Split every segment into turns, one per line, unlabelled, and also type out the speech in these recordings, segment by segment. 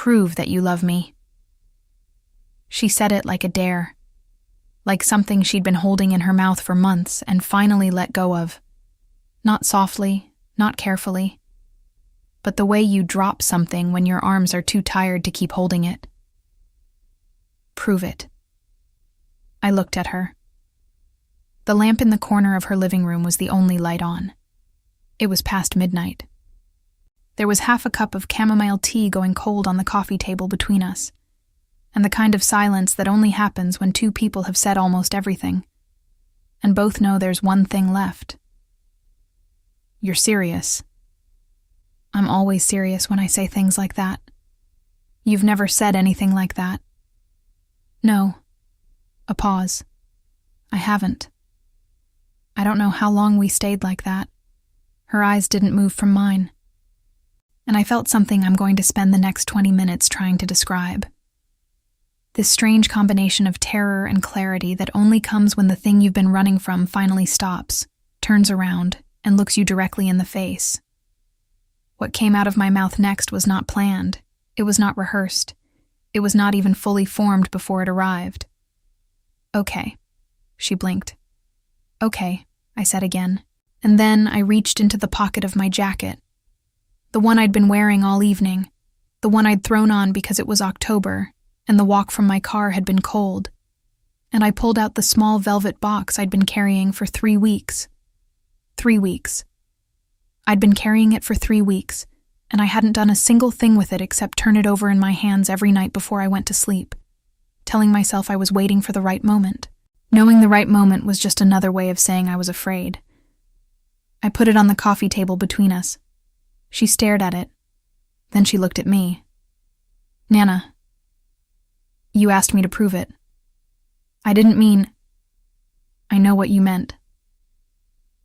Prove that you love me." She said it like a dare, like something she'd been holding in her mouth for months and finally let go of. Not softly, not carefully, but the way you drop something when your arms are too tired to keep holding it. "Prove it." I looked at her. The lamp in the corner of her living room was the only light on. It was past midnight. There was half a cup of chamomile tea going cold on the coffee table between us, and the kind of silence that only happens when two people have said almost everything, and both know there's one thing left. "You're serious." "I'm always serious when I say things like that." "You've never said anything like that." "No." A pause. "I haven't." I don't know how long we stayed like that. Her eyes didn't move from mine. And I felt something I'm going to spend the next 20 minutes trying to describe. This strange combination of terror and clarity that only comes when the thing you've been running from finally stops, turns around, and looks you directly in the face. What came out of my mouth next was not planned. It was not rehearsed. It was not even fully formed before it arrived. "Okay." She blinked. "Okay," I said again, and then I reached into the pocket of my jacket. The one I'd been wearing all evening, the one I'd thrown on because it was October, and the walk from my car had been cold, and I pulled out the small velvet box I'd been carrying for 3 weeks. 3 weeks. I'd been carrying it for 3 weeks, and I hadn't done a single thing with it except turn it over in my hands every night before I went to sleep, telling myself I was waiting for the right moment. Knowing the right moment was just another way of saying I was afraid. I put it on the coffee table between us. She stared at it. Then she looked at me. "Nana, you asked me to prove it." "I didn't mean—" "I know what you meant."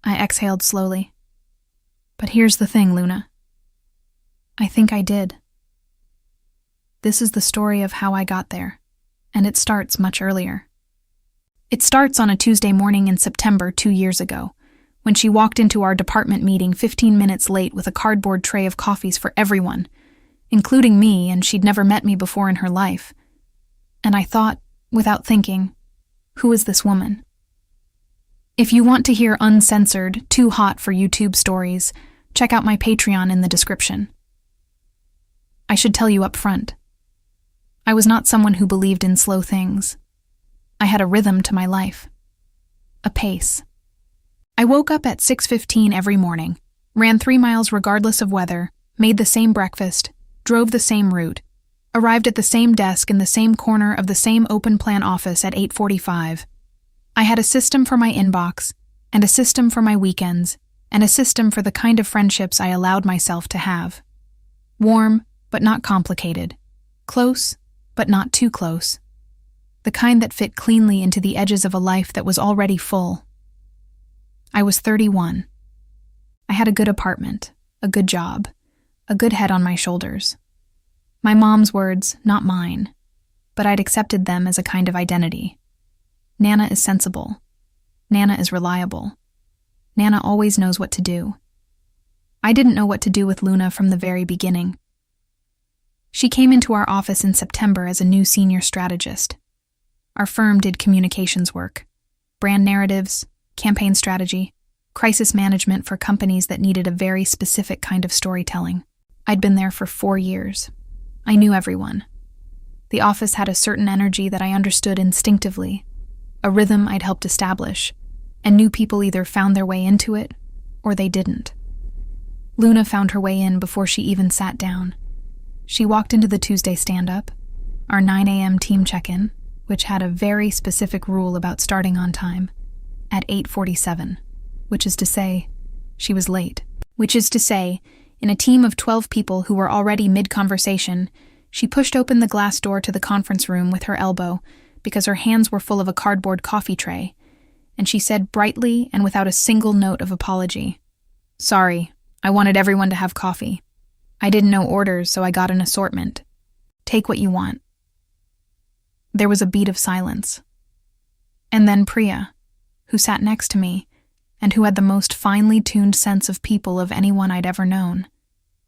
I exhaled slowly. "But here's the thing, Luna. I think I did." This is the story of how I got there, and it starts much earlier. It starts on a Tuesday morning in September 2 years ago, when she walked into our department meeting 15 minutes late with a cardboard tray of coffees for everyone, including me, and she'd never met me before in her life. And I thought, without thinking, who is this woman? If you want to hear uncensored, too hot for YouTube stories, check out my Patreon in the description. I should tell you up front. I was not someone who believed in slow things. I had a rhythm to my life. A pace. I woke up at 6:15 every morning, ran 3 miles regardless of weather, made the same breakfast, drove the same route, arrived at the same desk in the same corner of the same open plan office at 8:45. I had a system for my inbox, and a system for my weekends, and a system for the kind of friendships I allowed myself to have. Warm, but not complicated. Close, but not too close. The kind that fit cleanly into the edges of a life that was already full. I was 31. I had a good apartment, a good job, a good head on my shoulders. My mom's words, not mine, but I'd accepted them as a kind of identity. Nana is sensible. Nana is reliable. Nana always knows what to do. I didn't know what to do with Luna from the very beginning. She came into our office in September as a new senior strategist. Our firm did communications work, brand narratives, campaign strategy, crisis management for companies that needed a very specific kind of storytelling. I'd been there for 4 years. I knew everyone. The office had a certain energy that I understood instinctively, a rhythm I'd helped establish, and new people either found their way into it or they didn't. Luna found her way in before she even sat down. She walked into the Tuesday stand-up, our 9 a.m. team check-in, which had a very specific rule about starting on time, at 8:47, which is to say, she was late. Which is to say, in a team of 12 people who were already mid-conversation, she pushed open the glass door to the conference room with her elbow because her hands were full of a cardboard coffee tray, and she said brightly and without a single note of apology, "Sorry, I wanted everyone to have coffee. I didn't know orders, so I got an assortment. Take what you want." There was a beat of silence. And then Priya, who sat next to me, and who had the most finely tuned sense of people of anyone I'd ever known,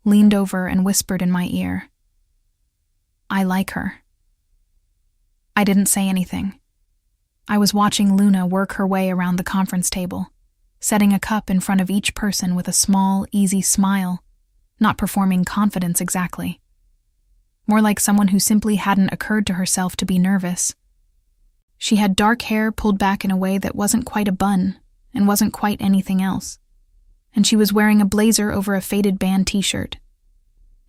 leaned over and whispered in my ear, I like her. I didn't say anything. I was watching Luna work her way around the conference table, setting a cup in front of each person with a small, easy smile, not performing confidence exactly. More like someone who simply hadn't occurred to herself to be nervous. She had dark hair pulled back in a way that wasn't quite a bun and wasn't quite anything else. And she was wearing a blazer over a faded band t-shirt.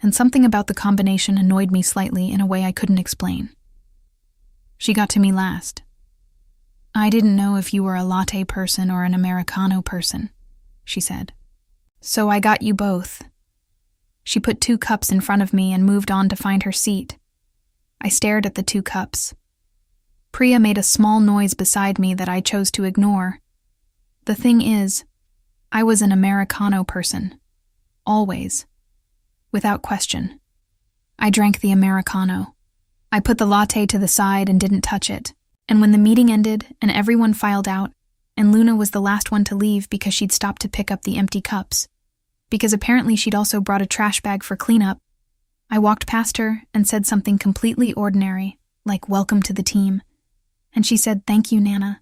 And something about the combination annoyed me slightly in a way I couldn't explain. She got to me last. "I didn't know if you were a latte person or an Americano person," she said. "So I got you both." She put 2 cups in front of me and moved on to find her seat. I stared at the 2 cups. Priya made a small noise beside me that I chose to ignore. The thing is, I was an Americano person. Always. Without question. I drank the Americano. I put the latte to the side and didn't touch it. And when the meeting ended and everyone filed out, and Luna was the last one to leave because she'd stopped to pick up the empty cups, because apparently she'd also brought a trash bag for cleanup, I walked past her and said something completely ordinary, like "welcome to the team." And she said, "Thank you, Nana."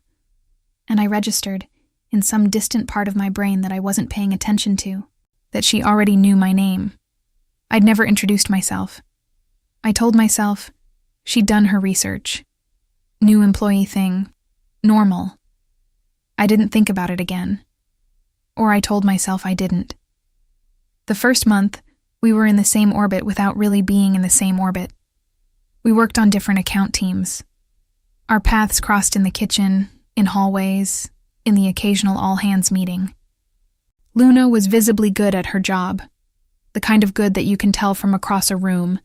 And I registered, in some distant part of my brain that I wasn't paying attention to, that she already knew my name. I'd never introduced myself. I told myself she'd done her research. New employee thing. Normal. I didn't think about it again. Or I told myself I didn't. The first month, we were in the same orbit without really being in the same orbit. We worked on different account teams. Our paths crossed in the kitchen, in hallways, in the occasional all-hands meeting. Luna was visibly good at her job, the kind of good that you can tell from across a room,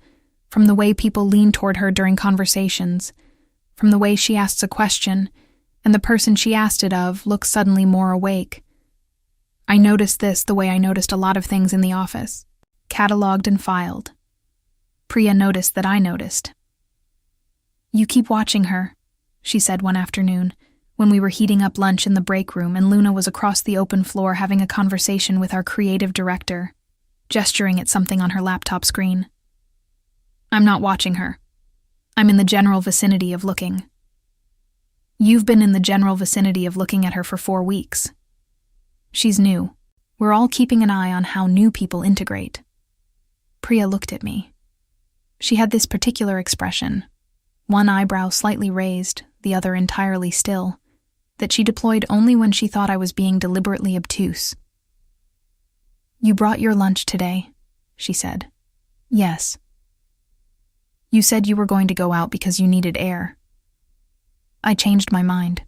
from the way people lean toward her during conversations, from the way she asks a question, and the person she asked it of looks suddenly more awake. I noticed this the way I noticed a lot of things in the office, cataloged and filed. Priya noticed that I noticed. "You keep watching her," she said one afternoon, when we were heating up lunch in the break room and Luna was across the open floor having a conversation with our creative director, gesturing at something on her laptop screen. "I'm not watching her. I'm in the general vicinity of looking." "You've been in the general vicinity of looking at her for 4 weeks. She's new. We're all keeping an eye on how new people integrate." Priya looked at me. She had this particular expression, one eyebrow slightly raised, the other entirely still, that she deployed only when she thought I was being deliberately obtuse. "You brought your lunch today," she said. "Yes." "You said you were going to go out because you needed air." "I changed my mind."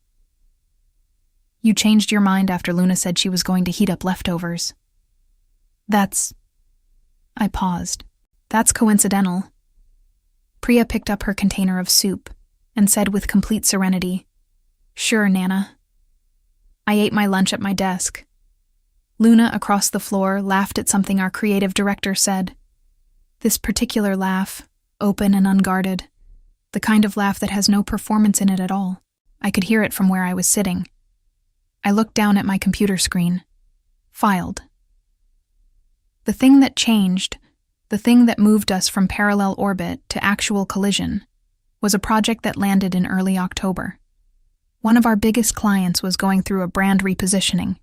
"You changed your mind after Luna said she was going to heat up leftovers." That's... I paused. "That's coincidental." Priya picked up her container of soup and said with complete serenity, "Sure, Nana." I ate my lunch at my desk. Luna, across the floor, laughed at something our creative director said. This particular laugh, open and unguarded, the kind of laugh that has no performance in it at all. I could hear it from where I was sitting. I looked down at my computer screen. Filed. The thing that changed, the thing that moved us from parallel orbit to actual collision, was a project that landed in early October. One of our biggest clients was going through a brand repositioning.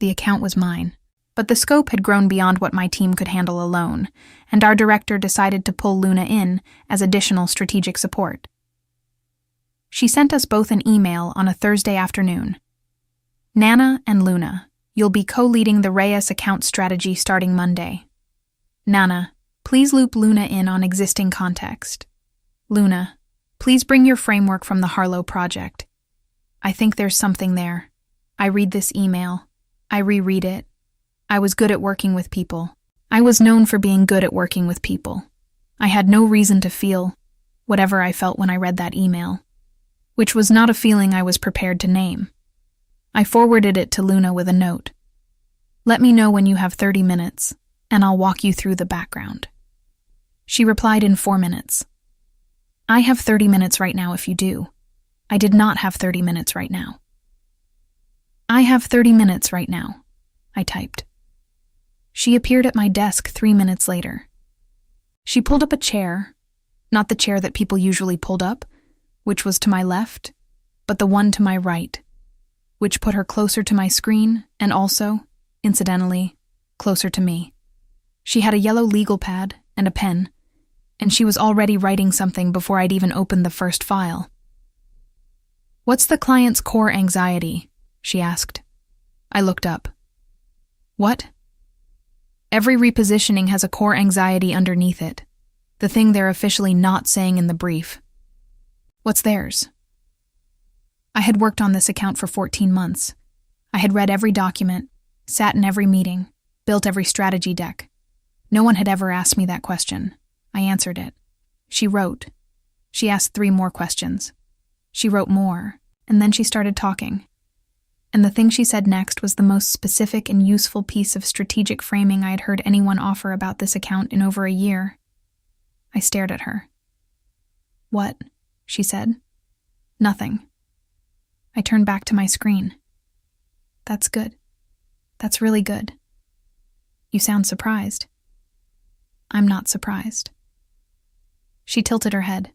The account was mine. But the scope had grown beyond what my team could handle alone, and our director decided to pull Luna in as additional strategic support. She sent us both an email on a Thursday afternoon. "Nana and Luna, you'll be co-leading the Reyes account strategy starting Monday. Nana, please loop Luna in on existing context. Luna, please bring your framework from the Harlow project. I think there's something there. I read this email. I reread it. I was good at working with people. I was known for being good at working with people. I had no reason to feel whatever I felt when I read that email, which was not a feeling I was prepared to name. I forwarded it to Luna with a note. Let me know when you have 30 minutes, and I'll walk you through the background. She replied in 4 minutes. I have 30 minutes right now if you do. I did not have 30 minutes right now. I have 30 minutes right now, I typed. She appeared at my desk 3 minutes later. She pulled up a chair, Not the chair that people usually pulled up, which was to my left, but the one to my right, which put her closer to my screen and also, incidentally, closer to me. She had a yellow legal pad and a pen, and she was already writing something before I'd even opened the first file. "What's the client's core anxiety?" she asked. I looked up. "What?" "Every repositioning has a core anxiety underneath it, the thing they're officially not saying in the brief." "What's theirs?" I had worked on this account for 14 months. I had read every document, sat in every meeting, built every strategy deck. No one had ever asked me that question. I answered it. She wrote. She asked 3 more questions. She wrote more, and then she started talking. And the thing she said next was the most specific and useful piece of strategic framing I had heard anyone offer about this account in over a year. I stared at her. "What?" she said. "Nothing." I turned back to my screen. "That's good. That's really good. You sound surprised." "I'm not surprised." She tilted her head.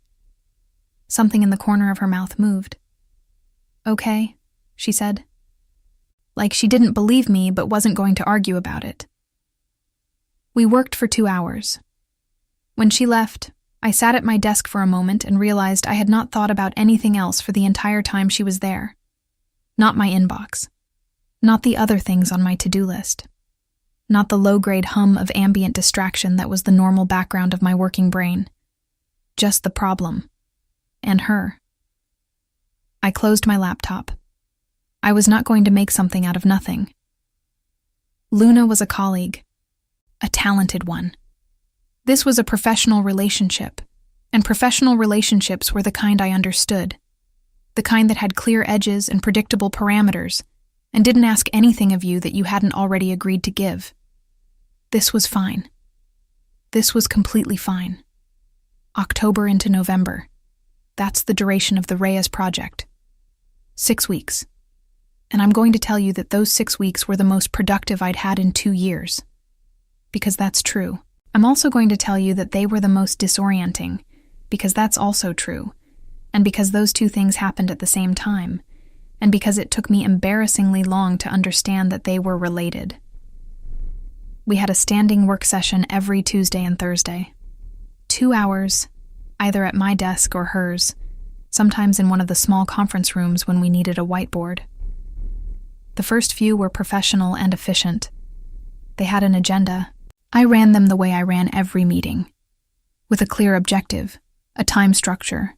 Something in the corner of her mouth moved. "Okay," she said. Like she didn't believe me but wasn't going to argue about it. We worked for 2 hours. When she left, I sat at my desk for a moment and realized I had not thought about anything else for the entire time she was there. Not my inbox. Not the other things on my to-do list. Not the low-grade hum of ambient distraction that was the normal background of my working brain. Just the problem. And her. I closed my laptop. I was not going to make something out of nothing. Luna was a colleague. A talented one. This was a professional relationship, and professional relationships were the kind I understood. The kind that had clear edges and predictable parameters, and didn't ask anything of you that you hadn't already agreed to give. This was fine. This was completely fine. October into November. That's the duration of the Reyes project. 6 weeks. And I'm going to tell you that those 6 weeks were the most productive I'd had in 2 years. Because that's true. I'm also going to tell you that they were the most disorienting, because that's also true. And because those 2 things happened at the same time. And because it took me embarrassingly long to understand that they were related. We had a standing work session every Tuesday and Thursday. 2 hours, either at my desk or hers, sometimes in one of the small conference rooms when we needed a whiteboard. The first few were professional and efficient. They had an agenda. I ran them the way I ran every meeting, with a clear objective, a time structure,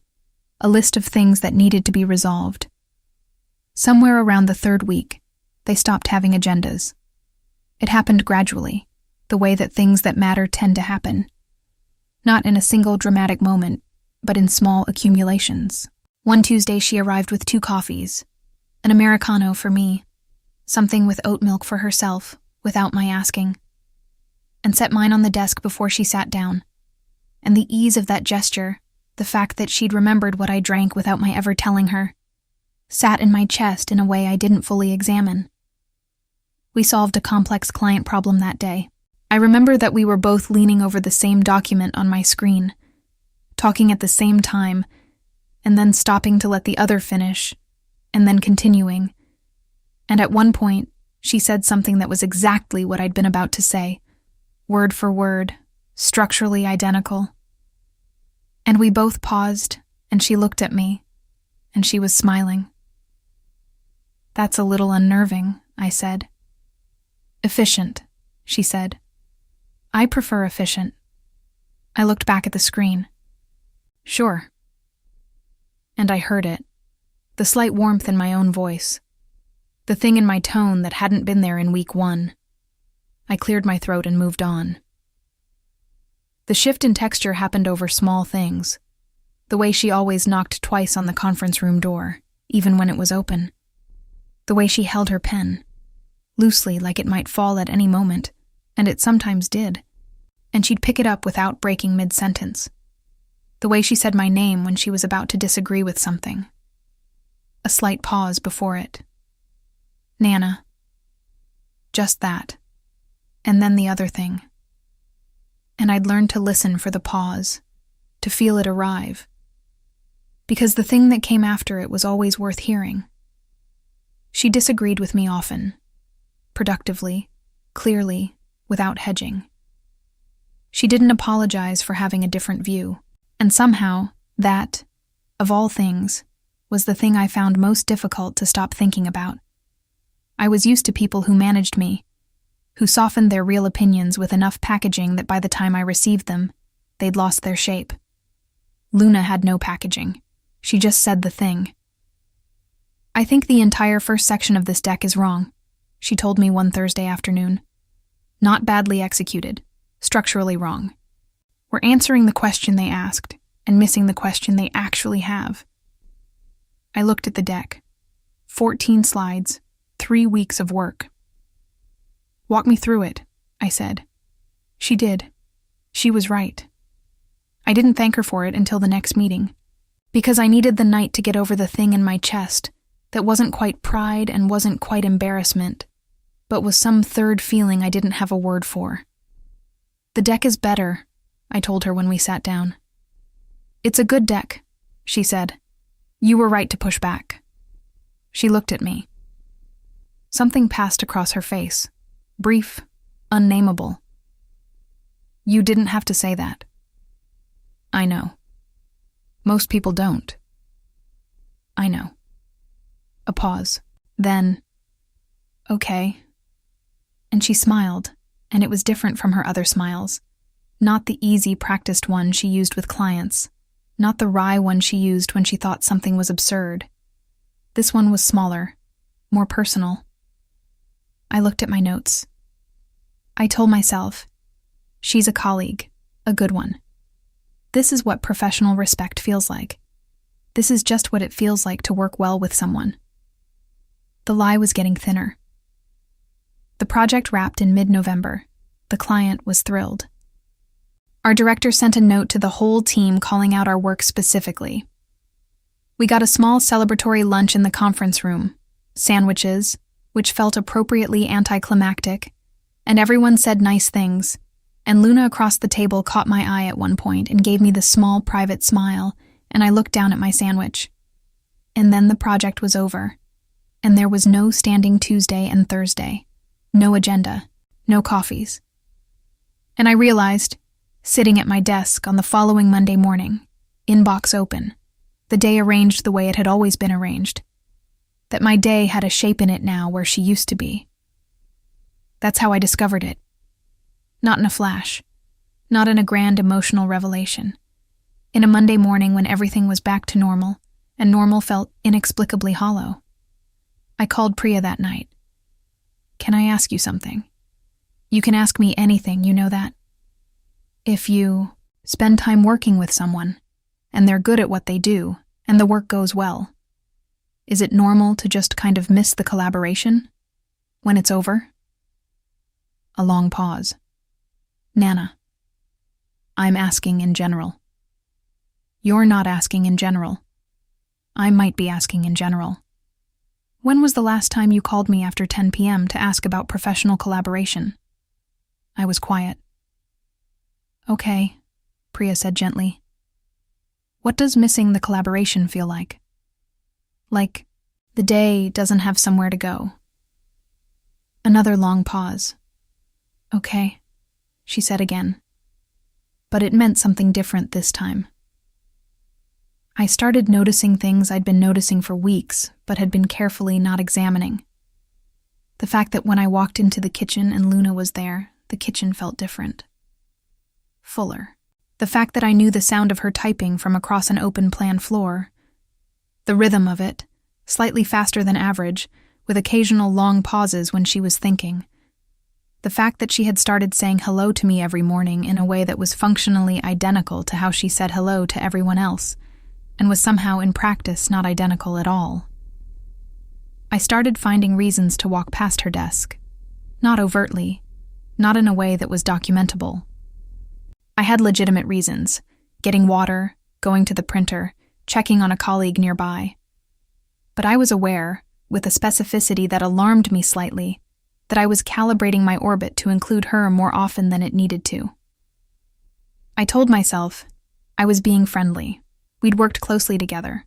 a list of things that needed to be resolved. Somewhere around the 3rd week, they stopped having agendas. It happened gradually, the way that things that matter tend to happen. Not in a single dramatic moment, but in small accumulations. One Tuesday she arrived with 2 coffees, an Americano for me, something with oat milk for herself, without my asking, and set mine on the desk before she sat down. And the ease of that gesture, the fact that she'd remembered what I drank without my ever telling her, sat in my chest in a way I didn't fully examine. We solved a complex client problem that day. I remember that we were both leaning over the same document on my screen, talking at the same time, and then stopping to let the other finish, and then continuing. And at one point, she said something that was exactly what I'd been about to say, word for word, structurally identical. And we both paused, and she looked at me, and she was smiling. "That's a little unnerving," I said. "Efficient," she said. "I prefer efficient." I looked back at the screen. "Sure." And I heard it, the slight warmth in my own voice, the thing in my tone that hadn't been there in week 1. I cleared my throat and moved on. The shift in texture happened over small things, the way she always knocked twice on the conference room door, even when it was open. The way she held her pen, loosely like it might fall at any moment, and it sometimes did, and she'd pick it up without breaking mid-sentence. The way she said my name when she was about to disagree with something. A slight pause before it. "Nana." Just that. And then the other thing. And I'd learned to listen for the pause, to feel it arrive. Because the thing that came after it was always worth hearing. She disagreed with me often, productively, clearly, without hedging. She didn't apologize for having a different view, and somehow that, of all things, was the thing I found most difficult to stop thinking about. I was used to people who managed me, who softened their real opinions with enough packaging that by the time I received them, they'd lost their shape. Luna had no packaging. She just said the thing. "I think the entire first section of this deck is wrong," she told me one Thursday afternoon. "Not badly executed, structurally wrong. We're answering the question they asked and missing the question they actually have." I looked at the deck. 14 slides, 3 weeks of work. "Walk me through it," I said. She did. She was right. I didn't thank her for it until the next meeting, because I needed the night to get over the thing in my chest that wasn't quite pride and wasn't quite embarrassment, but was some third feeling I didn't have a word for. "The deck is better," I told her when we sat down. "It's a good deck," she said. "You were right to push back." She looked at me. Something passed across her face, brief, unnameable. "You didn't have to say that." "I know. Most people don't." "I know." A pause. Then, "Okay." And she smiled, and it was different from her other smiles. Not the easy, practiced one she used with clients. Not the wry one she used when she thought something was absurd. This one was smaller, more personal. I looked at my notes. I told myself, she's a colleague, a good one. This is what professional respect feels like. This is just what it feels like to work well with someone. The lie was getting thinner. The project wrapped in mid-November. The client was thrilled. Our director sent a note to the whole team calling out our work specifically. We got a small celebratory lunch in the conference room, sandwiches, which felt appropriately anticlimactic, and everyone said nice things, and Luna across the table caught my eye at one point and gave me the small private smile, and I looked down at my sandwich. And then the project was over, and there was no standing Tuesday and Thursday, no agenda, no coffees. And I realized, sitting at my desk on the following Monday morning, inbox open, the day arranged the way it had always been arranged, that my day had a shape in it now where she used to be. That's how I discovered it. Not in a flash, not in a grand emotional revelation. In a Monday morning when everything was back to normal, and normal felt inexplicably hollow. I called Priya that night. "Can I ask you something? You can ask me anything, you know that? If you spend time working with someone, and they're good at what they do, and the work goes well, is it normal to just kind of miss the collaboration when it's over?" A long pause. "Nana, I'm asking in general." "You're not asking in general. I might be asking in general. When was the last time you called me after 10 p.m. to ask about professional collaboration?" I was quiet. "Okay," Priya said gently. "What does missing the collaboration feel like? Like the day doesn't have somewhere to go." Another long pause. "Okay," she said again. But it meant something different this time. I started noticing things I'd been noticing for weeks, but had been carefully not examining. The fact that when I walked into the kitchen and Luna was there, the kitchen felt different. Fuller. The fact that I knew the sound of her typing from across an open-plan floor. The rhythm of it, slightly faster than average, with occasional long pauses when she was thinking. The fact that she had started saying hello to me every morning in a way that was functionally identical to how she said hello to everyone else, and was somehow in practice not identical at all. I started finding reasons to walk past her desk. Not overtly, not in a way that was documentable. I had legitimate reasons, getting water, going to the printer, checking on a colleague nearby. But I was aware, with a specificity that alarmed me slightly, that I was calibrating my orbit to include her more often than it needed to. I told myself, I was being friendly. We'd worked closely together.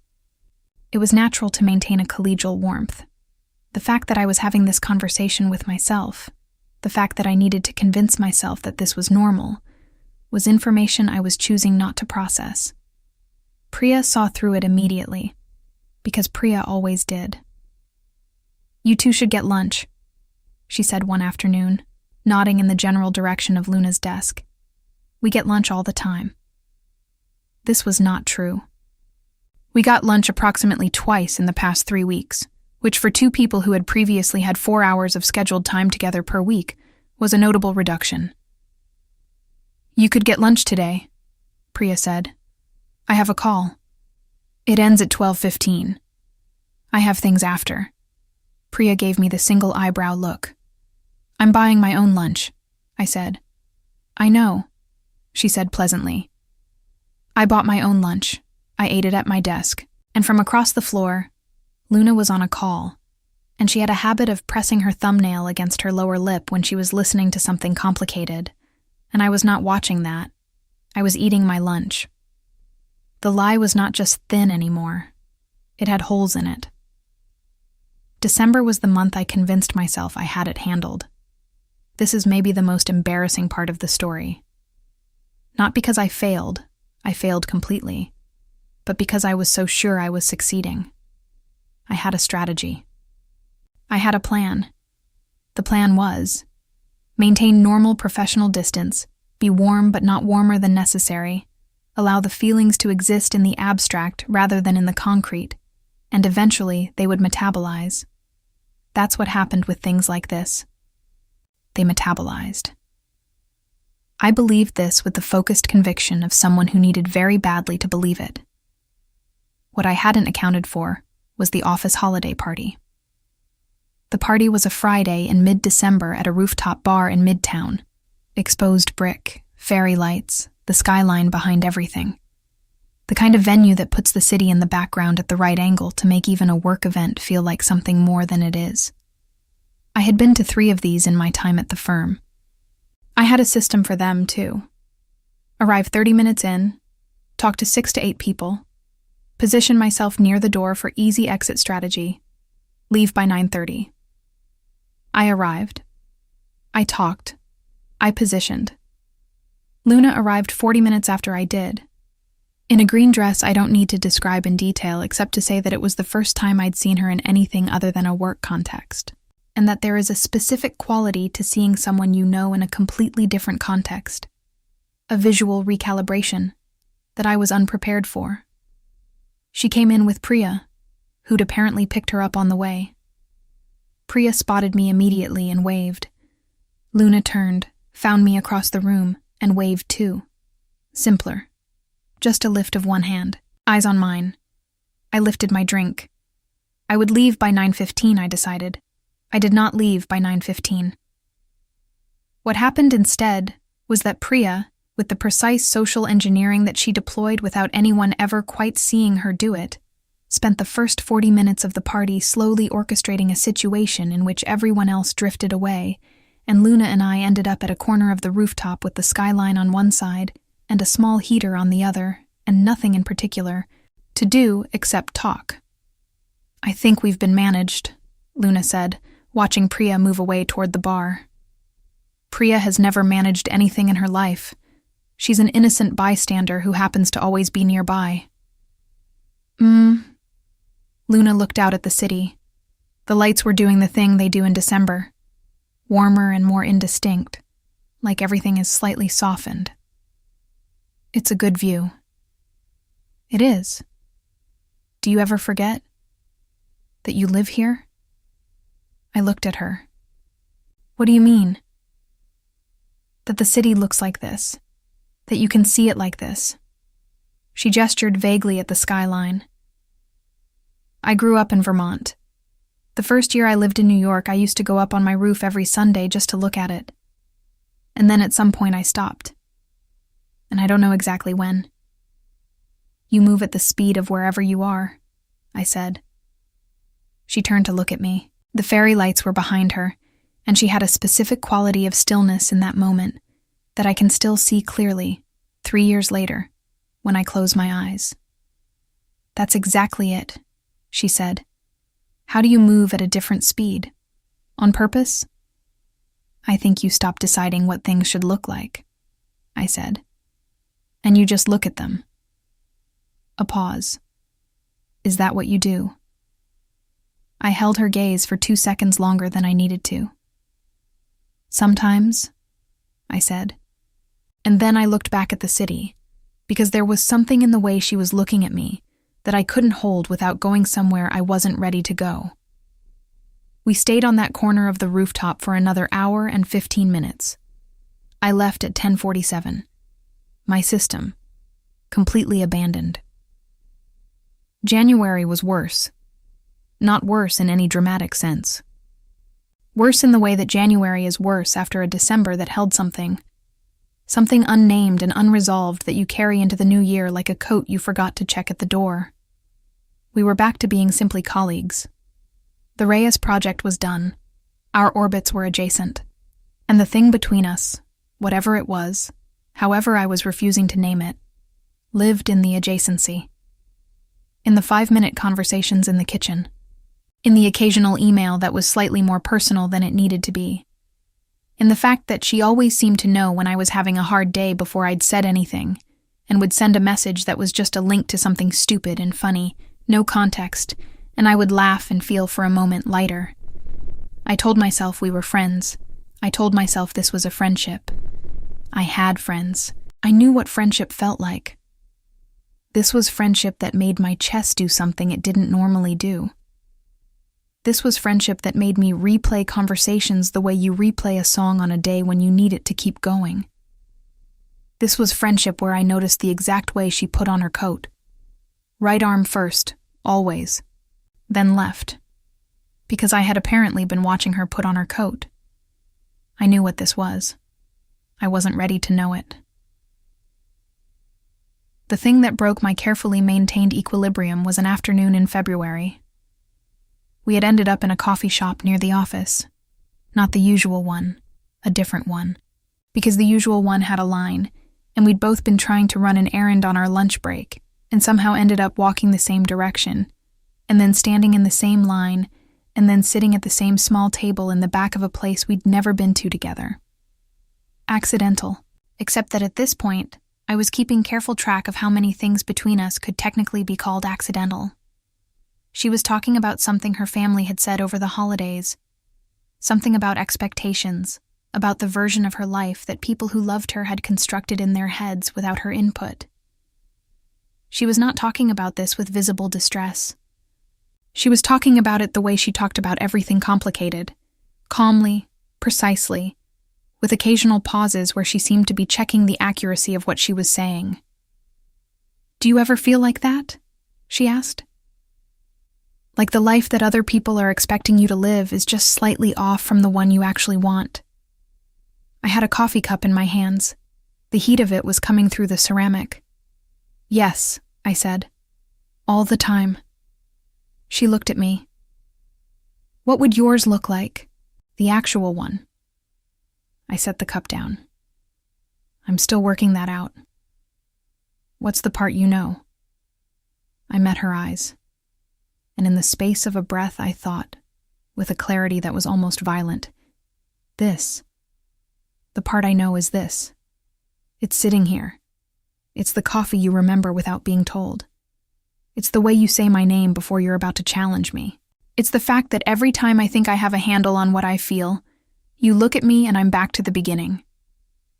It was natural to maintain a collegial warmth. The fact that I was having this conversation with myself, the fact that I needed to convince myself that this was normal, was information I was choosing not to process. Priya saw through it immediately, because Priya always did. "You two should get lunch," she said one afternoon, nodding in the general direction of Luna's desk. "We get lunch all the time." This was not true. We got lunch approximately twice in the past 3 weeks, which for two people who had previously had 4 hours of scheduled time together per week was a notable reduction. "You could get lunch today," Priya said. "I have a call. It ends at 12:15. I have things after." Priya gave me the single eyebrow look. "I'm buying my own lunch," I said. "I know," she said pleasantly. I bought my own lunch. I ate it at my desk, and from across the floor, Luna was on a call, and she had a habit of pressing her thumbnail against her lower lip when she was listening to something complicated, and I was not watching that. I was eating my lunch. The lie was not just thin anymore. It had holes in it. December was the month I convinced myself I had it handled. This is maybe the most embarrassing part of the story. Not because I failed completely, but because I was so sure I was succeeding. I had a strategy. I had a plan. The plan was, maintain normal professional distance, be warm but not warmer than necessary, allow the feelings to exist in the abstract rather than in the concrete, and eventually they would metabolize. That's what happened with things like this. They metabolized. I believed this with the focused conviction of someone who needed very badly to believe it. What I hadn't accounted for was the office holiday party. The party was a Friday in mid-December at a rooftop bar in Midtown. Exposed brick, fairy lights, the skyline behind everything. The kind of venue that puts the city in the background at the right angle to make even a work event feel like something more than it is. I had been to 3 of these in my time at the firm. I had a system for them, too. Arrive 30 minutes in, talk to 6 to 8 people, position myself near the door for easy exit strategy, leave by 9:30. I arrived. I talked. I positioned. Luna arrived 40 minutes after I did. In a green dress I don't need to describe in detail except to say that it was the first time I'd seen her in anything other than a work context, and that there is a specific quality to seeing someone you know in a completely different context. A visual recalibration that I was unprepared for. She came in with Priya, who'd apparently picked her up on the way. Priya spotted me immediately and waved. Luna turned, found me across the room, and waved too. Simpler. Just a lift of one hand, eyes on mine. I lifted my drink. I would leave by 9:15, I decided. I did not leave by 9:15. What happened instead was that Priya, with the precise social engineering that she deployed without anyone ever quite seeing her do it, spent the first 40 minutes of the party slowly orchestrating a situation in which everyone else drifted away, and Luna and I ended up at a corner of the rooftop with the skyline on one side and a small heater on the other, and nothing in particular to do except talk. "I think we've been managed," Luna said, watching Priya move away toward the bar. "Priya has never managed anything in her life. She's an innocent bystander who happens to always be nearby." Luna looked out at the city. The lights were doing the thing they do in December. Warmer and more indistinct, like everything is slightly softened. "It's a good view." "It is. Do you ever forget that you live here?" I looked at her. "What do you mean?" "That the city looks like this. That you can see it like this." She gestured vaguely at the skyline. "I grew up in Vermont. The first year I lived in New York, I used to go up on my roof every Sunday just to look at it. And then at some point I stopped. And I don't know exactly when." "You move at the speed of wherever you are," I said. She turned to look at me. The fairy lights were behind her, and she had a specific quality of stillness in that moment that I can still see clearly, 3 years later. when I close my eyes. That's exactly it, she said. How do you move at a different speed? On purpose? I think you stop deciding what things should look like, I said. And you just look at them. A pause. Is that what you do? I held her gaze for 2 seconds longer than I needed to. Sometimes, I said. And then I looked back at the city, because there was something in the way she was looking at me that I couldn't hold without going somewhere I wasn't ready to go. We stayed on that corner of the rooftop for another hour and 15 minutes. I left at 10:47. My system, completely abandoned. January was worse. Not worse in any dramatic sense. Worse in the way that January is worse after a December that held something unnamed and unresolved that you carry into the new year like a coat you forgot to check at the door. We were back to being simply colleagues. The Reyes project was done. Our orbits were adjacent. And the thing between us, whatever it was, however I was refusing to name it, lived in the adjacency. In the 5-minute conversations in the kitchen. In the occasional email that was slightly more personal than it needed to be. In the fact that she always seemed to know when I was having a hard day before I'd said anything, and would send a message that was just a link to something stupid and funny, no context, and I would laugh and feel for a moment lighter. I told myself we were friends. I told myself this was a friendship. I had friends. I knew what friendship felt like. This was friendship that made my chest do something it didn't normally do. This was friendship that made me replay conversations the way you replay a song on a day when you need it to keep going. This was friendship where I noticed the exact way she put on her coat. Right arm first, always. Then left. Because I had apparently been watching her put on her coat. I knew what this was. I wasn't ready to know it. The thing that broke my carefully maintained equilibrium was an afternoon in February. We had ended up in a coffee shop near the office. Not the usual one, a different one. Because the usual one had a line, and we'd both been trying to run an errand on our lunch break, and somehow ended up walking the same direction, and then standing in the same line, and then sitting at the same small table in the back of a place we'd never been to together. Accidental, except that at this point, I was keeping careful track of how many things between us could technically be called accidental. She was talking about something her family had said over the holidays. Something about expectations, about the version of her life that people who loved her had constructed in their heads without her input. She was not talking about this with visible distress. She was talking about it the way she talked about everything complicated, calmly, precisely, with occasional pauses where she seemed to be checking the accuracy of what she was saying. "Do you ever feel like that?" she asked. Like the life that other people are expecting you to live is just slightly off from the one you actually want. I had a coffee cup in my hands. The heat of it was coming through the ceramic. "Yes," I said. "All the time." She looked at me. "What would yours look like? The actual one?" I set the cup down. "I'm still working that out." "What's the part you know?" I met her eyes. And in the space of a breath I thought, with a clarity that was almost violent, this. The part I know is this. It's sitting here. It's the coffee you remember without being told. It's the way you say my name before you're about to challenge me. It's the fact that every time I think I have a handle on what I feel, you look at me and I'm back to the beginning.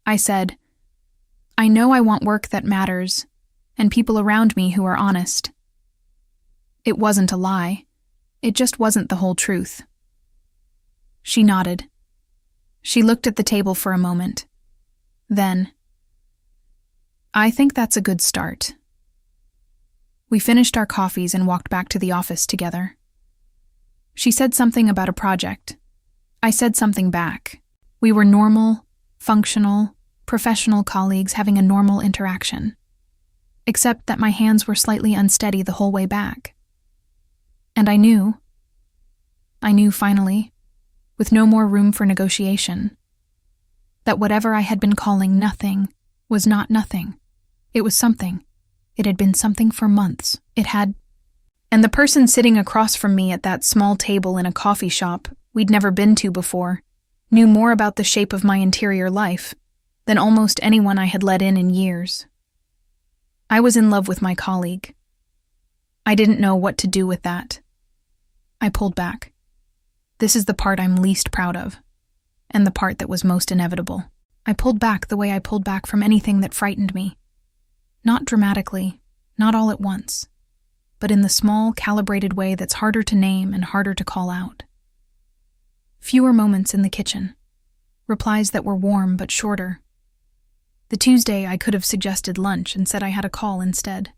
I said, "I know I want work that matters, and people around me who are honest." It wasn't a lie. It just wasn't the whole truth. She nodded. She looked at the table for a moment. Then, "I think that's a good start." We finished our coffees and walked back to the office together. She said something about a project. I said something back. We were normal, functional, professional colleagues having a normal interaction. Except that my hands were slightly unsteady the whole way back. And I knew finally, with no more room for negotiation, that whatever I had been calling nothing was not nothing. It was something. It had been something for months. And the person sitting across from me at that small table in a coffee shop we'd never been to before knew more about the shape of my interior life than almost anyone I had let in years. I was in love with my colleague. I didn't know what to do with that. I pulled back. This is the part I'm least proud of, and the part that was most inevitable. I pulled back the way I pulled back from anything that frightened me. Not dramatically, not all at once, but in the small, calibrated way that's harder to name and harder to call out. Fewer moments in the kitchen. Replies that were warm but shorter. The Tuesday I could have suggested lunch and said I had a call instead.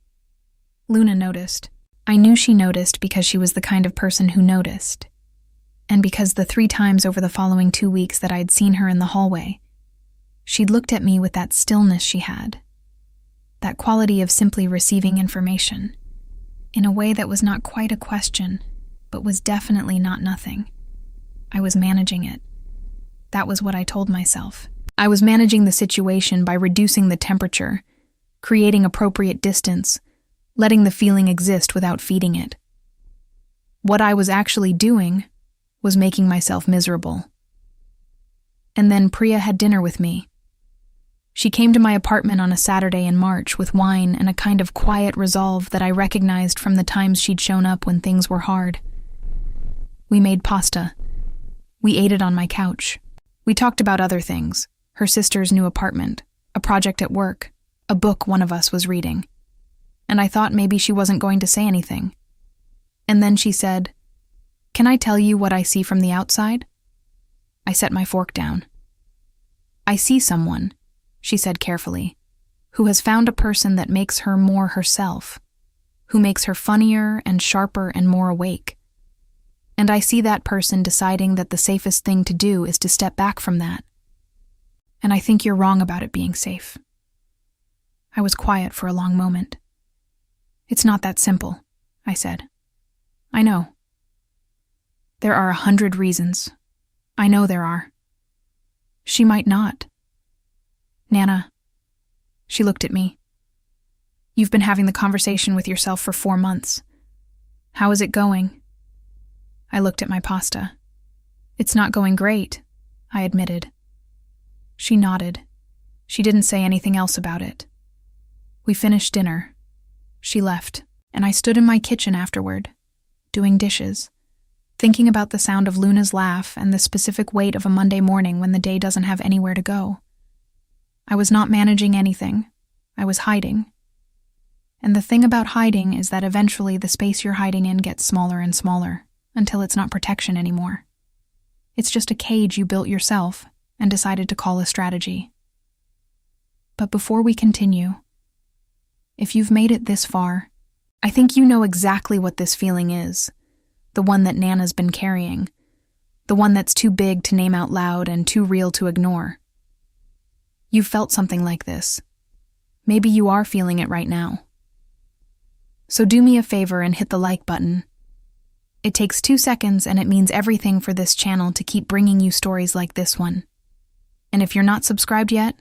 Luna noticed. I knew she noticed because she was the kind of person who noticed. And because the 3 times over the following 2 weeks that I'd seen her in the hallway, she'd looked at me with that stillness she had. That quality of simply receiving information, in a way that was not quite a question, but was definitely not nothing. I was managing it. That was what I told myself. I was managing the situation by reducing the temperature, creating appropriate distance, letting the feeling exist without feeding it. What I was actually doing was making myself miserable. And then Priya had dinner with me. She came to my apartment on a Saturday in March with wine and a kind of quiet resolve that I recognized from the times she'd shown up when things were hard. We made pasta. We ate it on my couch. We talked about other things, her sister's new apartment, a project at work, a book one of us was reading. And I thought maybe she wasn't going to say anything. And then she said, "Can I tell you what I see from the outside?" I set my fork down. "I see someone," she said carefully, "who has found a person that makes her more herself, who makes her funnier and sharper and more awake. And I see that person deciding that the safest thing to do is to step back from that. And I think you're wrong about it being safe." I was quiet for a long moment. "It's not that simple," I said. "I know. There are 100 reasons. I know there are. She might not. Nana," she looked at me, "you've been having the conversation with yourself for 4 months. How is it going?" I looked at my pasta. "It's not going great," I admitted. She nodded. She didn't say anything else about it. We finished dinner. She left, and I stood in my kitchen afterward, doing dishes, thinking about the sound of Luna's laugh and the specific weight of a Monday morning when the day doesn't have anywhere to go. I was not managing anything. I was hiding. And the thing about hiding is that eventually the space you're hiding in gets smaller and smaller, until it's not protection anymore. It's just a cage you built yourself and decided to call a strategy. But before we continue, if you've made it this far, I think you know exactly what this feeling is, the one that Nana's been carrying, the one that's too big to name out loud and too real to ignore. You've felt something like this. Maybe you are feeling it right now. So do me a favor and hit the like button. It takes 2 seconds and it means everything for this channel to keep bringing you stories like this one. And if you're not subscribed yet,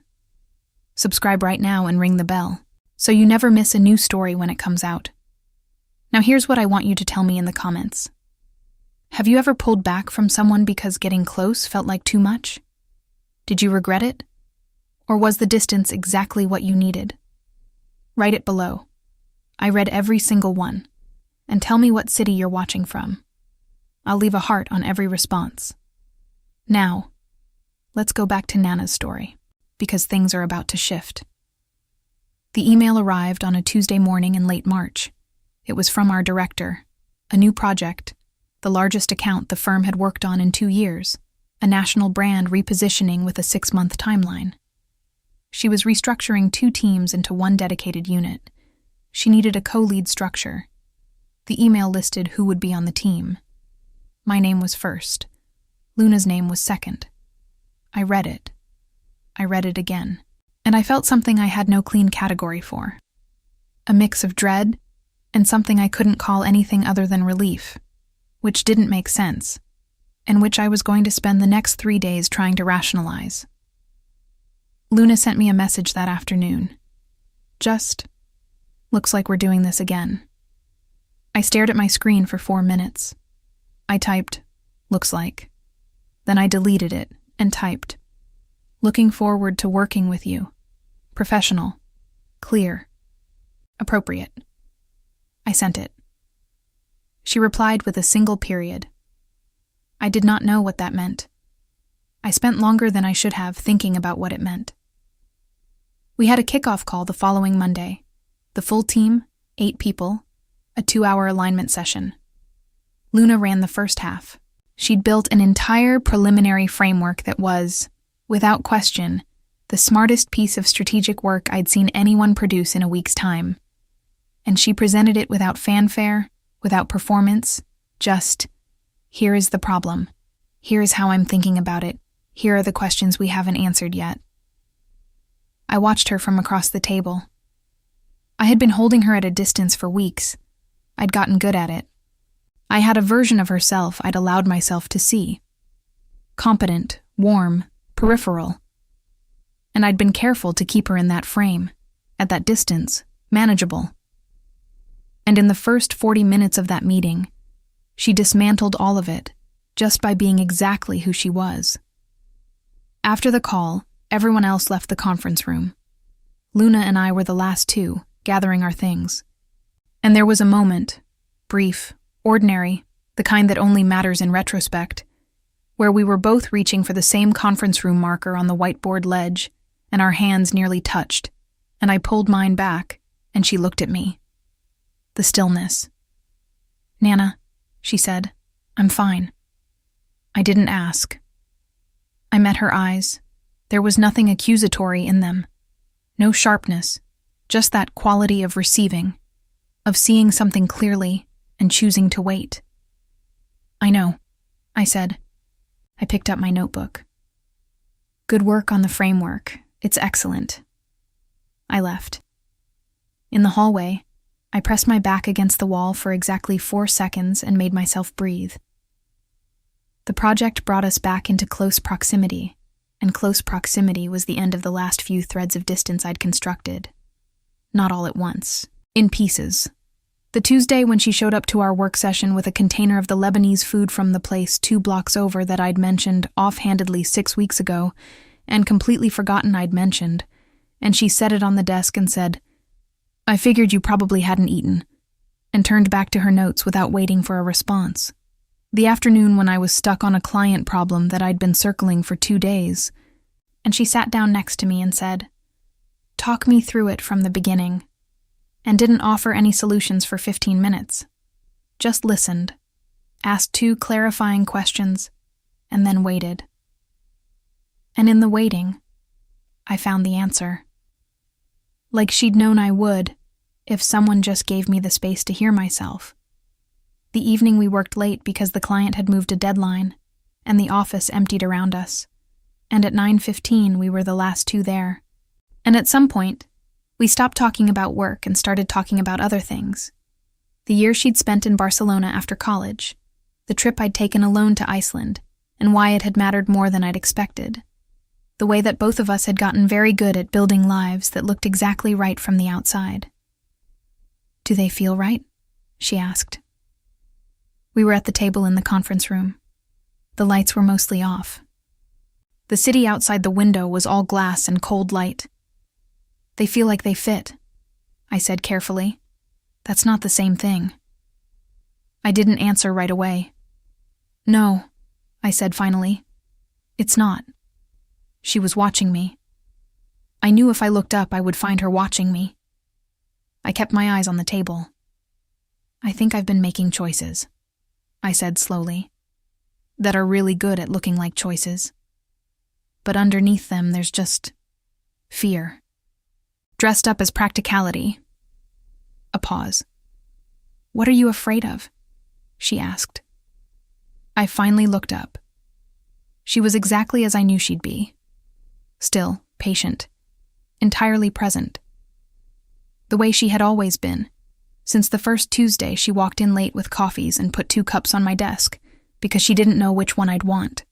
subscribe right now and ring the bell, so you never miss a new story when it comes out. Now here's what I want you to tell me in the comments. Have you ever pulled back from someone because getting close felt like too much? Did you regret it? Or was the distance exactly what you needed? Write it below. I read every single one. And tell me what city you're watching from. I'll leave a heart on every response. Now, let's go back to Nana's story, because things are about to shift. The email arrived on a Tuesday morning in late March. It was from our director, a new project, the largest account the firm had worked on in 2 years, a national brand repositioning with a 6-month timeline. She was restructuring 2 teams into 1 dedicated unit. She needed a co-lead structure. The email listed who would be on the team. My name was first. Luna's name was second. I read it. I read it again. And I felt something I had no clean category for. A mix of dread and something I couldn't call anything other than relief, which didn't make sense, and which I was going to spend the next 3 days trying to rationalize. Luna sent me a message that afternoon. Just, Looks like we're doing this again. I stared at my screen for 4 minutes. I typed, looks like. Then I deleted it and typed, looking forward to working with you. Professional. Clear. Appropriate. I sent it. She replied with a single period. I did not know what that meant. I spent longer than I should have thinking about what it meant. We had a kickoff call the following Monday. The full team, 8 people, a 2-hour alignment session. Luna ran the first half. She'd built an entire preliminary framework that was, without question, the smartest piece of strategic work I'd seen anyone produce in a week's time. And she presented it without fanfare, without performance, just, here is the problem. Here is how I'm thinking about it. Here are the questions we haven't answered yet. I watched her from across the table. I had been holding her at a distance for weeks. I'd gotten good at it. I had a version of herself I'd allowed myself to see. Competent, warm, peripheral. And I'd been careful to keep her in that frame, at that distance, manageable. And in the first 40 minutes of that meeting, she dismantled all of it, just by being exactly who she was. After the call, everyone else left the conference room. Luna and I were the last 2, gathering our things. And there was a moment, brief, ordinary, the kind that only matters in retrospect, where we were both reaching for the same conference room marker on the whiteboard ledge, and our hands nearly touched, and I pulled mine back, and she looked at me. The stillness. Nana, she said, I'm fine. I didn't ask. I met her eyes. There was nothing accusatory in them. No sharpness, just that quality of receiving, of seeing something clearly and choosing to wait. I know, I said. I picked up my notebook. Good work on the framework. It's excellent. I left. In the hallway, I pressed my back against the wall for exactly 4 seconds and made myself breathe. The project brought us back into close proximity, and close proximity was the end of the last few threads of distance I'd constructed. Not all at once, in pieces. The Tuesday when she showed up to our work session with a container of the Lebanese food from the place 2 blocks over that I'd mentioned offhandedly 6 weeks ago, and completely forgotten I'd mentioned, and she set it on the desk and said, I figured you probably hadn't eaten, and turned back to her notes without waiting for a response. The afternoon when I was stuck on a client problem that I'd been circling for 2 days, and she sat down next to me and said, talk me through it from the beginning, and didn't offer any solutions for 15 minutes. Just listened, asked 2 clarifying questions, and then waited. And in the waiting, I found the answer. Like she'd known I would, if someone just gave me the space to hear myself. The evening we worked late because the client had moved a deadline, and the office emptied around us. And at 9:15 we were the last 2 there. And at some point, we stopped talking about work and started talking about other things. The year she'd spent in Barcelona after college, the trip I'd taken alone to Iceland, and why it had mattered more than I'd expected. The way that both of us had gotten very good at building lives that looked exactly right from the outside. Do they feel right? She asked. We were at the table in the conference room. The lights were mostly off. The city outside the window was all glass and cold light. They feel like they fit, I said carefully. That's not the same thing. I didn't answer right away. No, I said finally. It's not. She was watching me. I knew if I looked up I would find her watching me. I kept my eyes on the table. I think I've been making choices, I said slowly, that are really good at looking like choices. But underneath them there's just fear, dressed up as practicality. A pause. What are you afraid of? She asked. I finally looked up. She was exactly as I knew she'd be. Still, patient, entirely present. The way she had always been, since the first Tuesday she walked in late with coffees and put 2 cups on my desk, because she didn't know which one I'd want.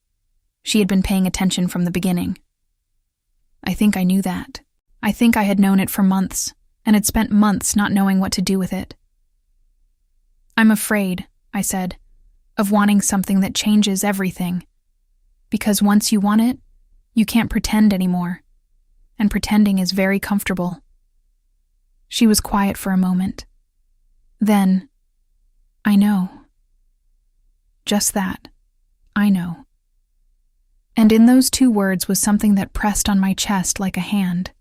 She had been paying attention from the beginning. I think I knew that. I think I had known it for months, and had spent months not knowing what to do with it. "I'm afraid," I said, "of wanting something that changes everything. Because once you want it, you can't pretend anymore, and pretending is very comfortable." She was quiet for a moment. Then, "I know." Just that, "I know." And in those two words was something that pressed on my chest like a hand.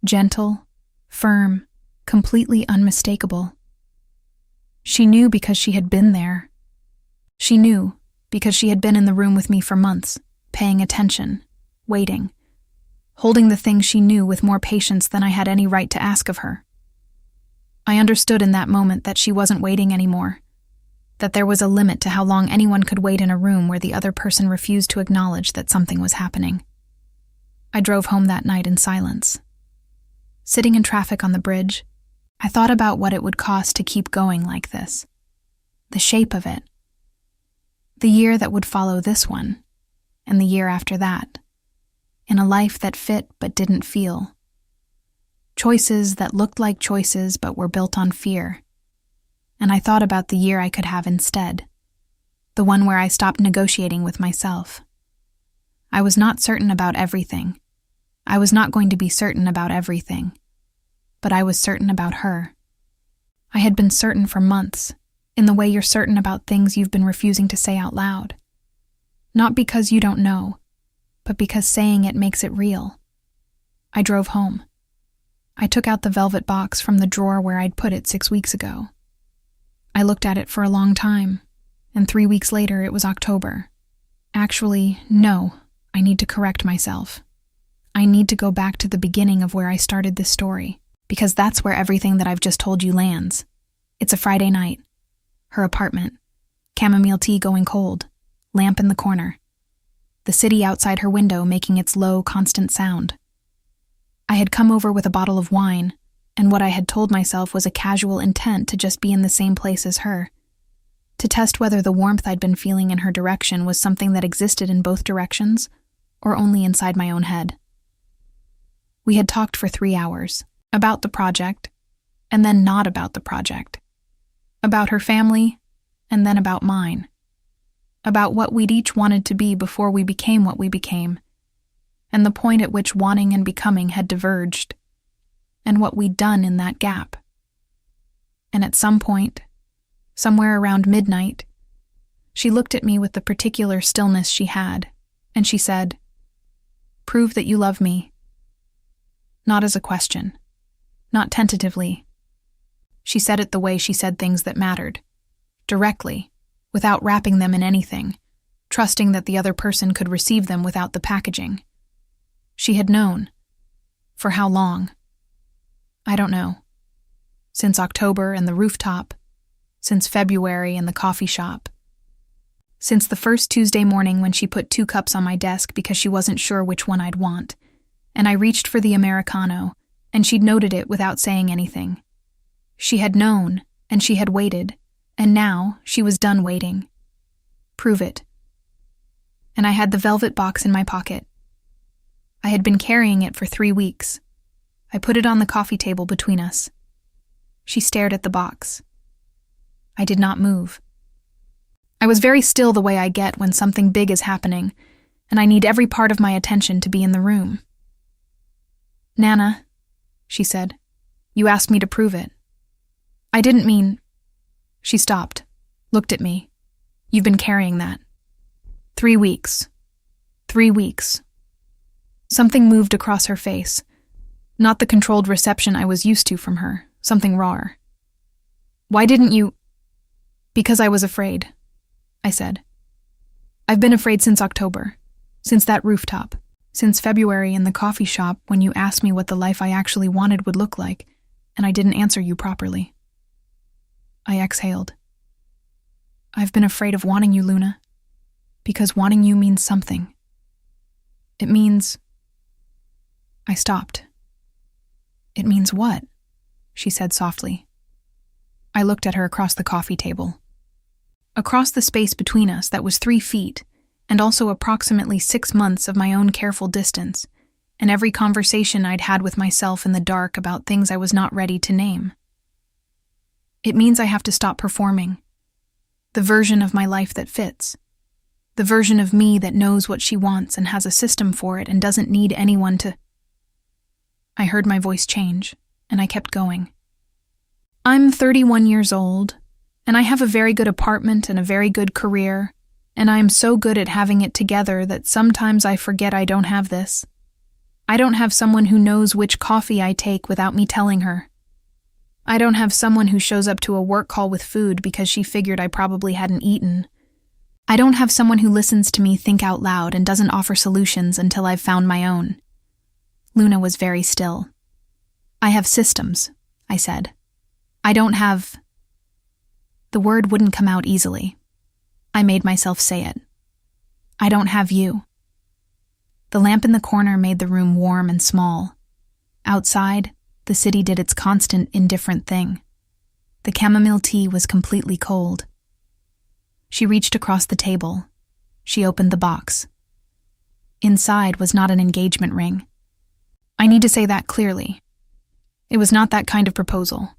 Gentle, firm, completely unmistakable. She knew because she had been there. She knew because she had been in the room with me for months, paying attention, waiting, holding the things she knew with more patience than I had any right to ask of her. I understood in that moment that she wasn't waiting anymore, that there was a limit to how long anyone could wait in a room where the other person refused to acknowledge that something was happening. I drove home that night in silence. Sitting in traffic on the bridge, I thought about what it would cost to keep going like this. The shape of it. The year that would follow this one, and the year after that. In a life that fit but didn't feel. Choices that looked like choices but were built on fear. And I thought about the year I could have instead. The one where I stopped negotiating with myself. I was not certain about everything. I was not going to be certain about everything. But I was certain about her. I had been certain for months, in the way you're certain about things you've been refusing to say out loud. Not because you don't know, but because saying it makes it real. I drove home. I took out the velvet box from the drawer where I'd put it 6 weeks ago. I looked at it for a long time, and 3 weeks later it was October. Actually, no, I need to correct myself. I need to go back to the beginning of where I started this story, because that's where everything that I've just told you lands. It's a Friday night. Her apartment. Chamomile tea going cold. Lamp in the corner. The city outside her window making its low, constant sound. I had come over with a bottle of wine, and what I had told myself was a casual intent to just be in the same place as her. To test whether the warmth I'd been feeling in her direction was something that existed in both directions, or only inside my own head. We had talked for 3 hours, about the project, and then not about the project. About her family, and then about mine. About what we'd each wanted to be before we became what we became, and the point at which wanting and becoming had diverged, and what we'd done in that gap. And at some point, somewhere around midnight, she looked at me with the particular stillness she had, and she said, "Prove that you love me." Not as a question, not tentatively. She said it the way she said things that mattered, directly, without wrapping them in anything, trusting that the other person could receive them without the packaging. She had known. For how long? I don't know. Since October and the rooftop, since February and the coffee shop. Since the first Tuesday morning when she put 2 cups on my desk because she wasn't sure which one I'd want, and I reached for the Americano, and she'd noted it without saying anything. She had known, and she had waited, and now she was done waiting. Prove it. And I had the velvet box in my pocket. I had been carrying it for 3 weeks. I put it on the coffee table between us. She stared at the box. I did not move. I was very still the way I get when something big is happening, and I need every part of my attention to be in the room. "Nana," she said, "you asked me to prove it." "I didn't mean—" She stopped, looked at me. "You've been carrying that. 3 weeks. 3 weeks. Something moved across her face. Not the controlled reception I was used to from her, something rawer. "Why didn't you—" "Because I was afraid," I said. "I've been afraid since October, since that rooftop, since February in the coffee shop when you asked me what the life I actually wanted would look like, and I didn't answer you properly." I exhaled. "I've been afraid of wanting you, Luna, because wanting you means something. It means—" I stopped. "It means what?" she said softly. I looked at her across the coffee table. Across the space between us that was 3 feet, and also approximately 6 months of my own careful distance, and every conversation I'd had with myself in the dark about things I was not ready to name. It means I have to stop performing. The version of my life that fits. The version of me that knows what she wants and has a system for it and doesn't need anyone to... I heard my voice change, and I kept going. I'm 31 years old, and I have a very good apartment and a very good career, and I am so good at having it together that sometimes I forget I don't have this. I don't have someone who knows which coffee I take without me telling her. I don't have someone who shows up to a work call with food because she figured I probably hadn't eaten. I don't have someone who listens to me think out loud and doesn't offer solutions until I've found my own. Luna was very still. I have systems, I said. I don't have... The word wouldn't come out easily. I made myself say it. I don't have you. The lamp in the corner made the room warm and small. Outside, the city did its constant, indifferent thing. The chamomile tea was completely cold. She reached across the table. She opened the box. Inside was not an engagement ring. I need to say that clearly. It was not that kind of proposal.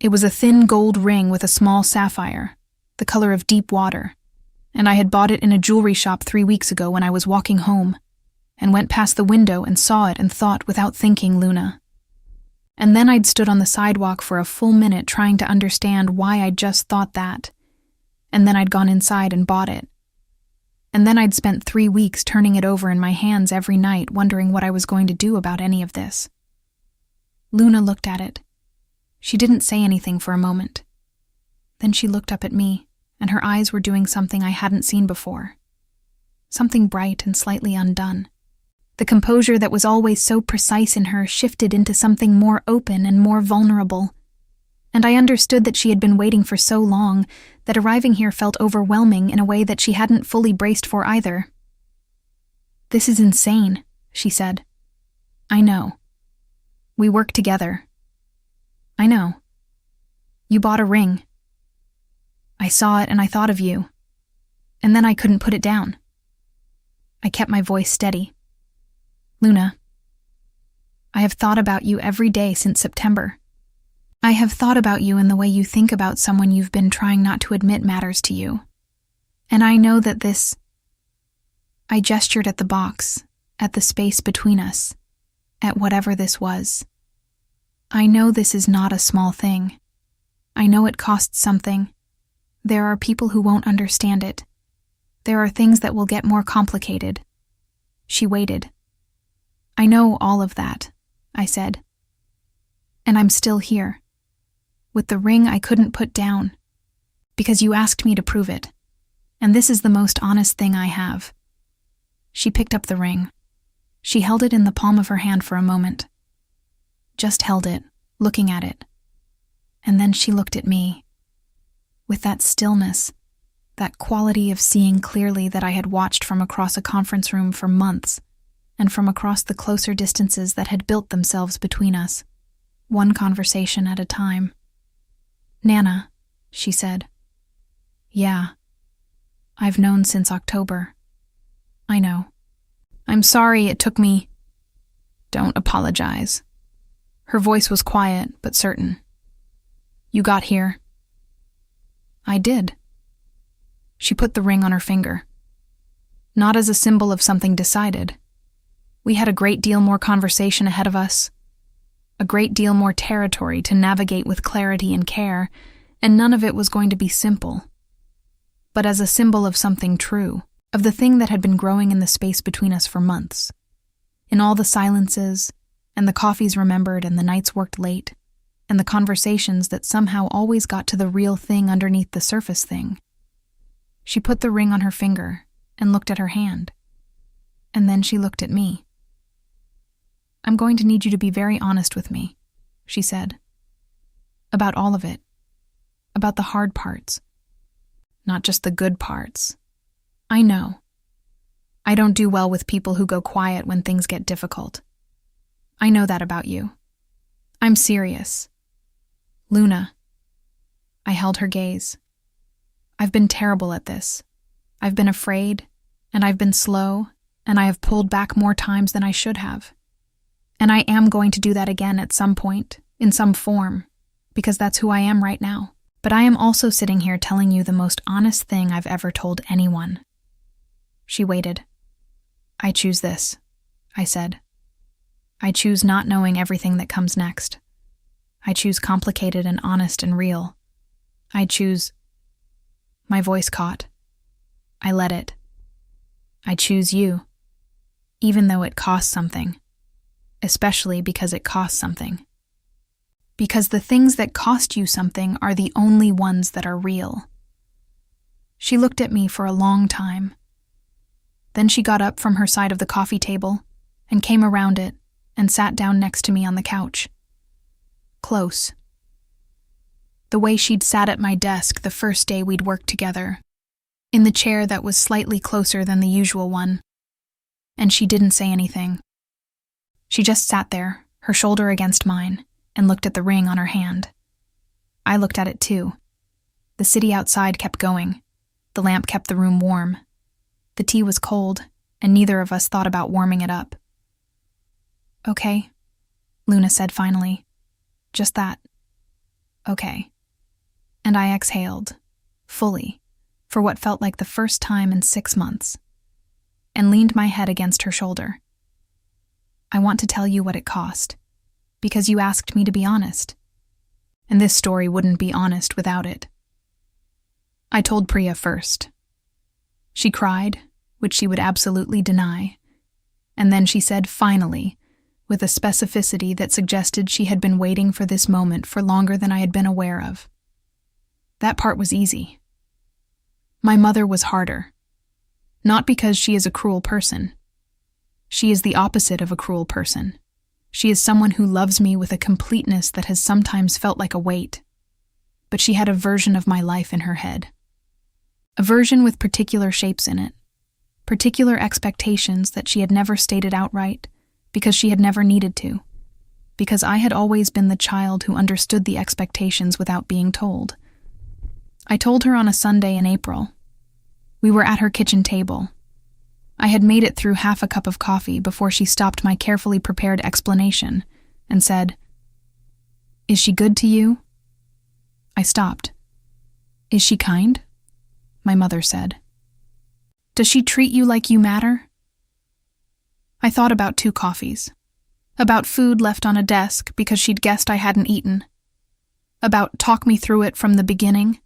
It was a thin gold ring with a small sapphire, the color of deep water, and I had bought it in a jewelry shop 3 weeks ago when I was walking home, and went past the window and saw it and thought without thinking Luna. And then I'd stood on the sidewalk for a full minute trying to understand why I'd just thought that, and then I'd gone inside and bought it. And then I'd spent 3 weeks turning it over in my hands every night, wondering what I was going to do about any of this. Luna looked at it. She didn't say anything for a moment. Then she looked up at me, and her eyes were doing something I hadn't seen before. Something bright and slightly undone. The composure that was always so precise in her shifted into something more open and more vulnerable. And I understood that she had been waiting for so long that arriving here felt overwhelming in a way that she hadn't fully braced for either. "This is insane," she said. "I know. We work together. I know. You bought a ring. I saw it and I thought of you. And then I couldn't put it down." I kept my voice steady. "Luna, I have thought about you every day since September. I have thought about you in the way you think about someone you've been trying not to admit matters to you. And I know that this..." I gestured at the box, at the space between us, at whatever this was. "I know this is not a small thing. I know it costs something. There are people who won't understand it. There are things that will get more complicated." She waited. "I know all of that," I said. "And I'm still here. With the ring I couldn't put down. Because you asked me to prove it. And this is the most honest thing I have." She picked up the ring. She held it in the palm of her hand for a moment. Just held it, looking at it. And then she looked at me. With that stillness, that quality of seeing clearly that I had watched from across a conference room for months, and from across the closer distances that had built themselves between us, one conversation at a time. "Nana," she said. "Yeah. I've known since October. I know. I'm sorry it took me..." "Don't apologize." Her voice was quiet, but certain. "You got here." "I did." She put the ring on her finger. "Not as a symbol of something decided. We had a great deal more conversation ahead of us. A great deal more territory to navigate with clarity and care, and none of it was going to be simple. But as a symbol of something true, of the thing that had been growing in the space between us for months. In all the silences, and the coffees remembered and the nights worked late, and the conversations that somehow always got to the real thing underneath the surface thing. She put the ring on her finger and looked at her hand. And then she looked at me. "I'm going to need you to be very honest with me," she said. "About all of it. About the hard parts. Not just the good parts. I know. I don't do well with people who go quiet when things get difficult. I know that about you. I'm serious. Luna." I held her gaze. "I've been terrible at this. I've been afraid, and I've been slow, and I have pulled back more times than I should have. And I am going to do that again at some point, in some form, because that's who I am right now. But I am also sitting here telling you the most honest thing I've ever told anyone. She waited. I choose this, I said. I choose not knowing everything that comes next. I choose complicated and honest and real. I choose... My voice caught. I let it. I choose you, even though it costs something, especially because it costs something. Because the things that cost you something are the only ones that are real. She looked at me for a long time. Then she got up from her side of the coffee table and came around it and sat down next to me on the couch. Close. The way she'd sat at my desk the first day we'd worked together, in the chair that was slightly closer than the usual one. And she didn't say anything. She just sat there, her shoulder against mine, and looked at the ring on her hand. I looked at it too. The city outside kept going. The lamp kept the room warm. The tea was cold, and neither of us thought about warming it up. Okay, Luna said finally. Just that. Okay. And I exhaled, fully, for what felt like the first time in 6 months, and leaned my head against her shoulder. I want to tell you what it cost, because you asked me to be honest, and this story wouldn't be honest without it. I told Priya first. She cried, which she would absolutely deny, and then she said finally, with a specificity that suggested she had been waiting for this moment for longer than I had been aware of. That part was easy. My mother was harder. Not because she is a cruel person. She is the opposite of a cruel person. She is someone who loves me with a completeness that has sometimes felt like a weight. But she had a version of my life in her head. A version with particular shapes in it. Particular expectations that she had never stated outright, because she had never needed to. Because I had always been the child who understood the expectations without being told. I told her on a Sunday in April. We were at her kitchen table. I had made it through half a cup of coffee before she stopped my carefully prepared explanation and said, "Is she good to you?" I stopped. "Is she kind?" My mother said. "Does she treat you like you matter?" I thought about 2 coffees. About food left on a desk because she'd guessed I hadn't eaten. About talk me through it from the beginning.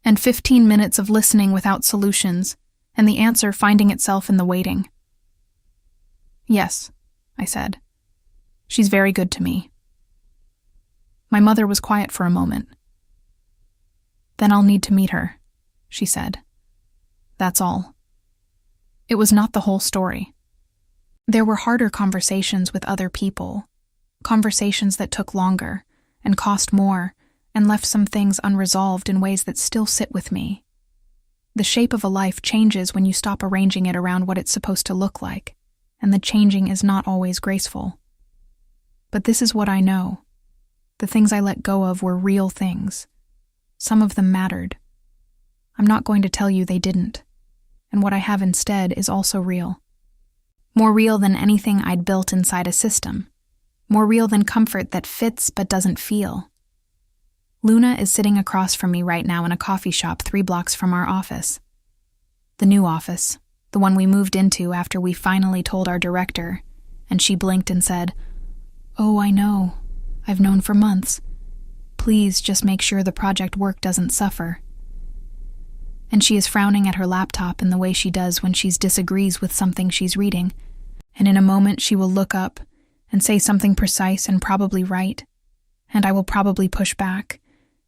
And 15 minutes of listening without solutions, and the answer finding itself in the waiting. "Yes," I said. "She's very good to me." My mother was quiet for a moment. "Then I'll need to meet her," she said. "That's all." It was not the whole story. There were harder conversations with other people, conversations that took longer and cost more and left some things unresolved in ways that still sit with me. The shape of a life changes when you stop arranging it around what it's supposed to look like, and the changing is not always graceful. But this is what I know. The things I let go of were real things. Some of them mattered. I'm not going to tell you they didn't, and what I have instead is also real. More real than anything I'd built inside a system. More real than comfort that fits but doesn't feel. Luna is sitting across from me right now in a coffee shop 3 blocks from our office. The new office, the one we moved into after we finally told our director, and she blinked and said, "Oh, I know. I've known for months. Please just make sure the project work doesn't suffer." And she is frowning at her laptop in the way she does when she disagrees with something she's reading, and in a moment she will look up and say something precise and probably right, and I will probably push back,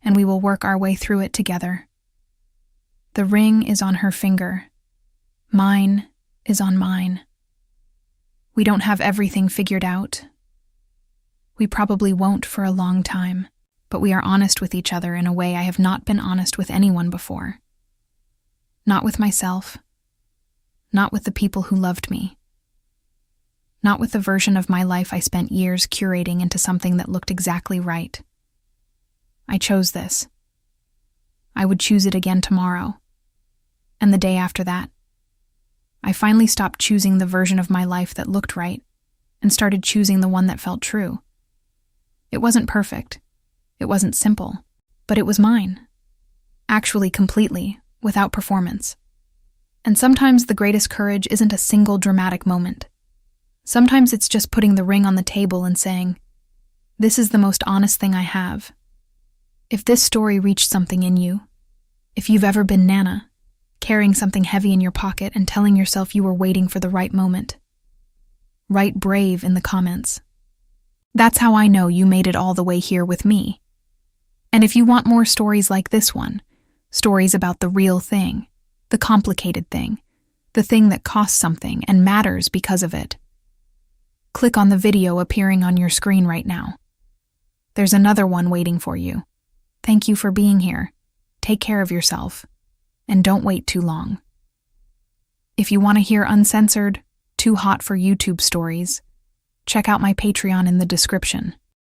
and we will work our way through it together. The ring is on her finger. Mine is on mine. We don't have everything figured out. We probably won't for a long time, but we are honest with each other in a way I have not been honest with anyone before. Not with myself. Not with the people who loved me. Not with the version of my life I spent years curating into something that looked exactly right. I chose this. I would choose it again tomorrow. And the day after that. I finally stopped choosing the version of my life that looked right and started choosing the one that felt true. It wasn't perfect. It wasn't simple. But it was mine. Actually, completely, without performance. And sometimes the greatest courage isn't a single dramatic moment. Sometimes it's just putting the ring on the table and saying, "This is the most honest thing I have." If this story reached something in you, if you've ever been Nana, carrying something heavy in your pocket and telling yourself you were waiting for the right moment, write brave in the comments. That's how I know you made it all the way here with me. And if you want more stories like this one, stories about the real thing, the complicated thing, the thing that costs something and matters because of it, click on the video appearing on your screen right now. There's another one waiting for you. Thank you for being here. Take care of yourself. And don't wait too long. If you want to hear uncensored, too hot for YouTube stories, check out my Patreon in the description.